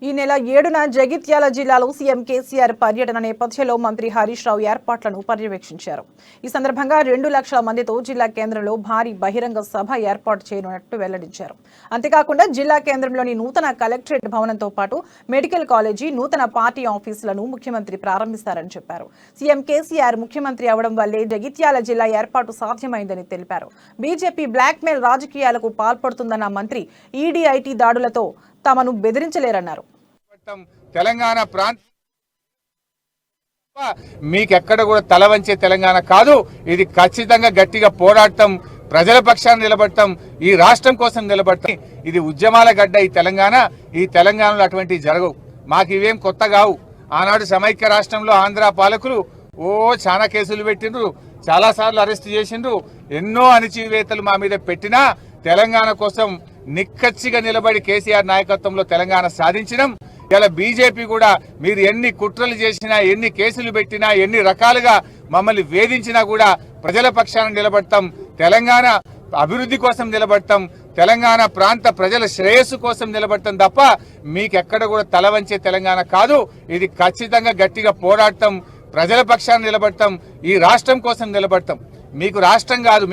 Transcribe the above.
ఈ నెల 7న జగిత్యాల జిల్లాలో సీఎం కేసీఆర్ పర్యటన నేపథ్యంలో మంత్రి హరీష్ రావు ఏర్పాట్లను పర్యవేక్షించారు. ఈ సందర్భంగా 2 లక్షల మందితో జిల్లా కేంద్రంలో భారీ బహిరంగ సభ ఏర్పాటు చేయనున్నట్టు వెల్లడించారు. అంతేకాకుండా జిల్లా కేంద్రంలోని నూతన కలెక్టరేట్ భవనంతో పాటు మెడికల్ కాలేజీ, నూతన పార్టీ ఆఫీసులను ముఖ్యమంత్రి ప్రారంభిస్తారని చెప్పారు. సీఎం కేసీఆర్ ముఖ్యమంత్రి అవడం వల్లే జగిత్యాల జిల్లా ఏర్పాటు సాధ్యమైందని తెలిపారు. బీజేపీ బ్లాక్మెయిల్ రాజకీయాలకు పాల్పడుతుందన్న మంత్రి ఈడీ, ఐటీ దాడులతో తమను బెదిరించలేరన్నారు. తెలంగాణ ప్రాంత మీకెక్కడ కూడా తల వంచే తెలంగాణ కాదు. ఇది ఖచ్చితంగా గట్టిగా పోరాటం, ప్రజల పక్షాన్ని నిలబడటం, ఈ రాష్ట్రం కోసం నిలబడటం. ఇది ఉద్యమాల గడ్డ ఈ తెలంగాణ. ఈ తెలంగాణలో అటువంటి జరగవు. మాకు ఇవేం కొత్త కావు. ఆనాడు సమైక్య రాష్ట్రంలో ఆంధ్ర పాలకులు చాలా కేసులు పెట్టిండ్రు, చాలా సార్లు అరెస్ట్ చేసిండ్రు, ఎన్నో అణచివేతలు మా మీద పెట్టినా తెలంగాణ కోసం నిక్కచ్చిగా నిలబడి కేసీఆర్ నాయకత్వంలో తెలంగాణ సాధించడం. ఇలా బీజేపీ కూడా మీరు ఎన్ని కుట్రలు చేసినా, ఎన్ని కేసులు పెట్టినా, ఎన్ని రకాలుగా మమ్మల్ని వేధించినా కూడా ప్రజల పక్షాన నిలబడతాం, తెలంగాణ అభివృద్ధి కోసం నిలబడతాం, తెలంగాణ ప్రాంత ప్రజల శ్రేయస్సు కోసం నిలబడతాం తప్ప మీకెక్కడ కూడా తల వంచే తెలంగాణ కాదు. ఇది ఖచ్చితంగా గట్టిగా పోరాడతాం, ప్రజల పక్షాన నిలబడతాం, ఈ రాష్ట్రం కోసం నిలబడతాం. మీకు రాష్ట్రం కాదు.